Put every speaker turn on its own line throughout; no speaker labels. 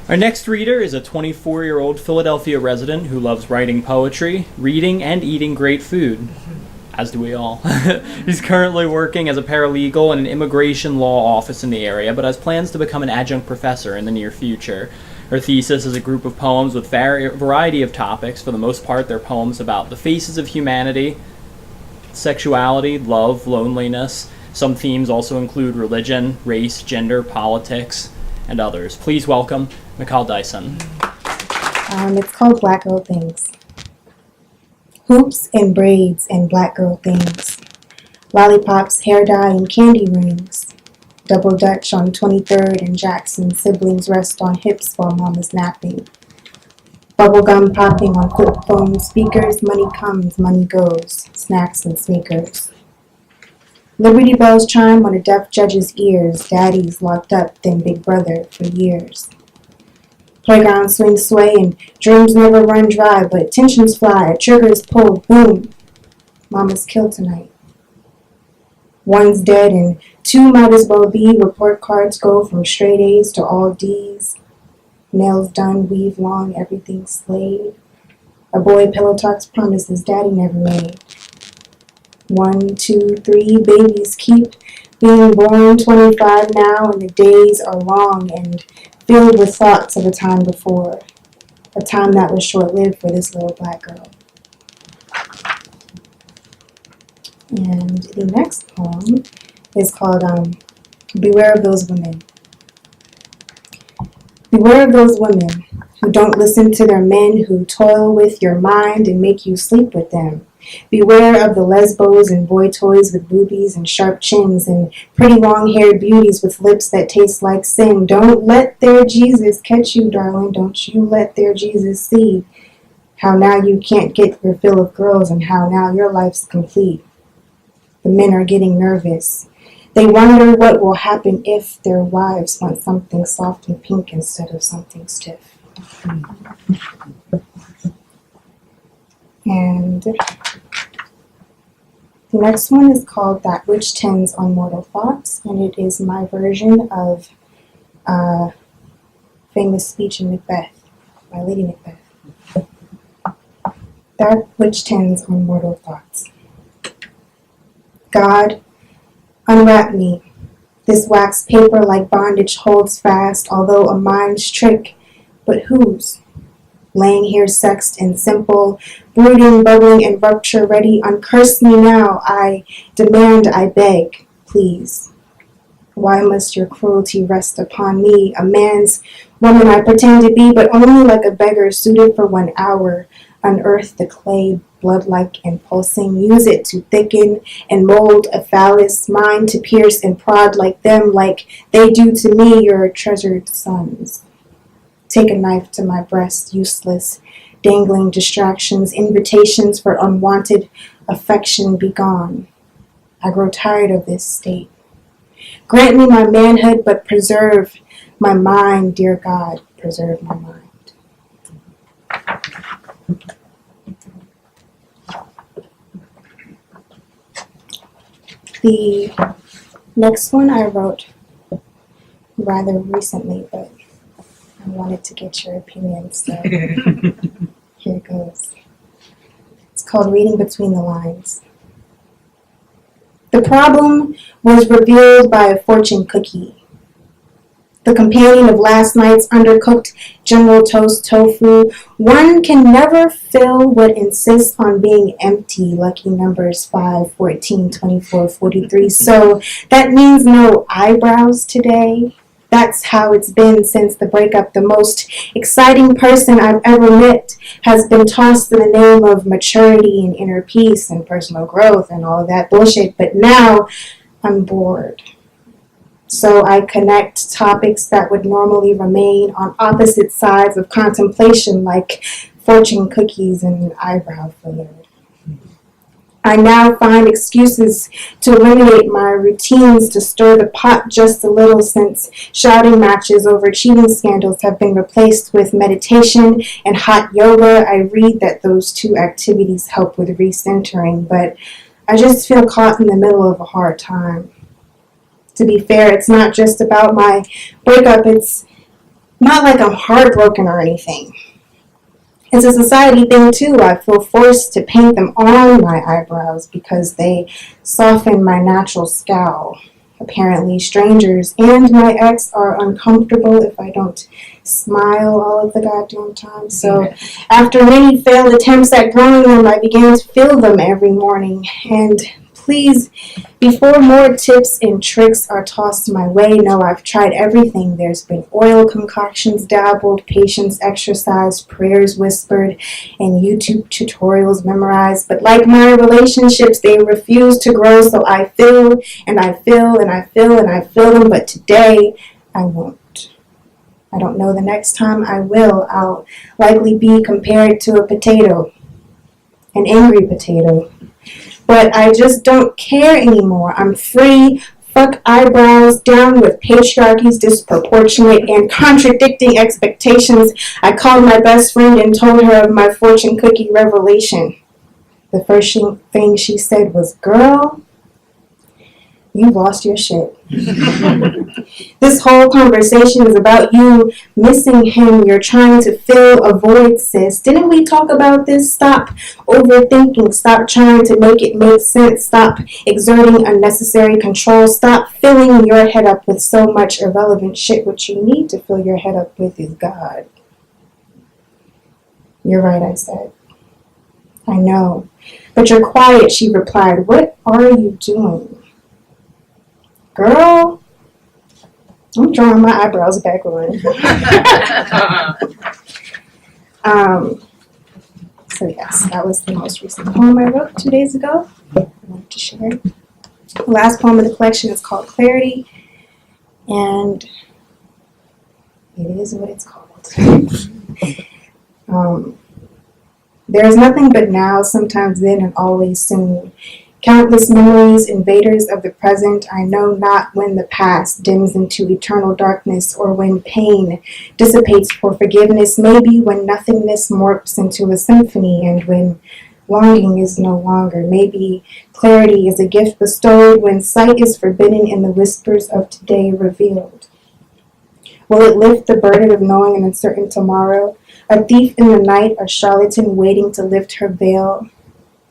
Our next reader is a 24-year-old Philadelphia resident who loves writing poetry, reading, and eating great food. As do we all. He's currently working as a paralegal in an immigration law office in the area, but has plans to become an adjunct professor in the near future. Her thesis is a group of poems with variety of topics. For the most part, they're poems about the faces of humanity, sexuality, love, loneliness. Some themes also include religion, race, gender, politics, and others. Please welcome Michal Dyson.
It's called Black Girl Things. Hoops and braids and black girl things. Lollipops, hair dye, and candy rings. Double Dutch on 23rd and Jackson. Siblings rest on hips while mama's napping. Bubblegum popping on flip phone speakers. Money comes, money goes. Snacks and sneakers. Liberty bells chime on a deaf judge's ears. Daddy's locked up, then Big Brother for years. Playground swings sway and dreams never run dry, but tensions fly, a trigger is pulled, boom. Mama's killed tonight. One's dead and two might as well be. Report cards go from straight A's to all D's. Nails done, weave long, everything slayed. A boy pillow talks promises daddy never made. 1, 2, 3 babies keep being born, 25 now, and the days are long and filled with thoughts of a time before, a time that was short-lived for this little black girl. And the next poem is called Beware of Those Women. Beware of those women who don't listen to their men, who toil with your mind and make you sleep with them. Beware of the lesbos and boy toys with boobies and sharp chins and pretty long-haired beauties with lips that taste like sin. Don't let their Jesus catch you, darling. Don't you let their Jesus see how now you can't get your fill of girls and how now your life's complete. The men are getting nervous. They wonder what will happen if their wives want something soft and pink instead of something stiff. And the next one is called That Which Tends on Mortal Thoughts, and it is my version of a famous speech in Macbeth, by Lady Macbeth. That which tends on mortal thoughts. God, unwrap me. This wax paper like bondage holds fast, although a mind's trick, but whose? Laying here sexed and simple, brooding, bubbling, and rupture ready, uncurse me now, I demand, I beg, please. Why must your cruelty rest upon me, a man's woman I pretend to be, but only like a beggar suited for 1 hour? Unearth the clay, blood-like and pulsing, use it to thicken and mold a phallus, mine to pierce and prod like them, like they do to me, your treasured sons. Take a knife to my breast, useless, dangling distractions, invitations for unwanted affection be gone. I grow tired of this state. Grant me my manhood, but preserve my mind, dear God, preserve my mind. The next one I wrote rather recently, but I wanted to get your opinion, so here it goes. It's called Reading Between the Lines. The problem was revealed by a fortune cookie, the companion of last night's undercooked General Toast tofu. One can never fill what insists on being empty. Lucky numbers 5, 14, 24, 43. So that means no eyebrows today. That's how it's been since the breakup. The most exciting person I've ever met has been tossed in the name of maturity and inner peace and personal growth and all of that bullshit. But now I'm bored. So I connect topics that would normally remain on opposite sides of contemplation, like fortune cookies and eyebrow filler. I now find excuses to eliminate my routines, to stir the pot just a little, since shouting matches over cheating scandals have been replaced with meditation and hot yoga. I read that those two activities help with recentering, but I just feel caught in the middle of a hard time. To be fair, it's not just about my breakup, it's Not like I'm heartbroken or anything. It's a society thing too. I feel forced to paint them on my eyebrows because they soften my natural scowl. Apparently, strangers and my ex are uncomfortable if I don't smile all of the goddamn time. So, after many failed attempts at growing them, I began to feel them every morning. And please, before more tips and tricks are tossed my way, no, I've tried everything. There's been oil concoctions dabbled, patience exercised, prayers whispered, and YouTube tutorials memorized. But like my relationships, they refuse to grow, so I feel and I feel and I feel and I feel them. But today, I won't. I don't know the next time I will. I'll likely be compared to a potato, an angry potato. But I just don't care anymore. I'm free. Fuck eyebrows, down with patriarchy's disproportionate and contradicting expectations. I called my best friend and told her of my fortune cookie revelation. The first thing she said was, "Girl, you lost your shit." This whole conversation is about you missing him. You're trying to fill a void, sis. Didn't we talk about this? Stop overthinking. Stop trying to make it make sense. Stop exerting unnecessary control. Stop filling your head up with so much irrelevant shit. What you need to fill your head up with is God. You're right, I said. I know. But you're quiet, she replied. What are you doing? Girl, I'm drawing my eyebrows back on. So yes, that was the most recent poem I wrote 2 days ago. I wanted to share. The last poem of the collection is called Clarity, and it is what it's called. There is nothing but now, sometimes then, and always soon. Countless memories, invaders of the present. I know not when the past dims into eternal darkness, or when pain dissipates for forgiveness. Maybe when nothingness morphs into a symphony, and when longing is no longer. Maybe clarity is a gift bestowed when sight is forbidden and the whispers of today revealed. Will it lift the burden of knowing an uncertain tomorrow? A thief in the night, a charlatan waiting to lift her veil.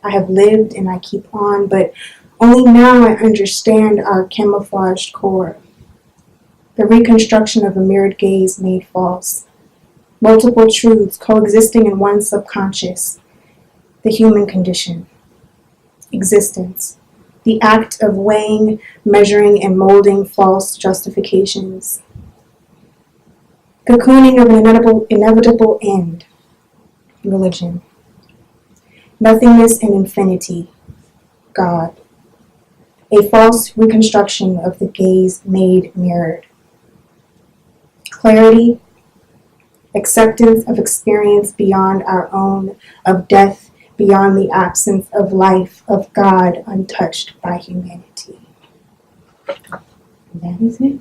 I have lived and I keep on, but only now I understand our camouflaged core. The reconstruction of a mirrored gaze made false. Multiple truths coexisting in one subconscious. The human condition. Existence. The act of weighing, measuring, and molding false justifications. Cocooning of an inevitable end. Religion. Nothingness and infinity. God. A false reconstruction of the gaze made mirrored. Clarity. Acceptance of experience beyond our own, of death beyond the absence of life, of God untouched by humanity. And that is it.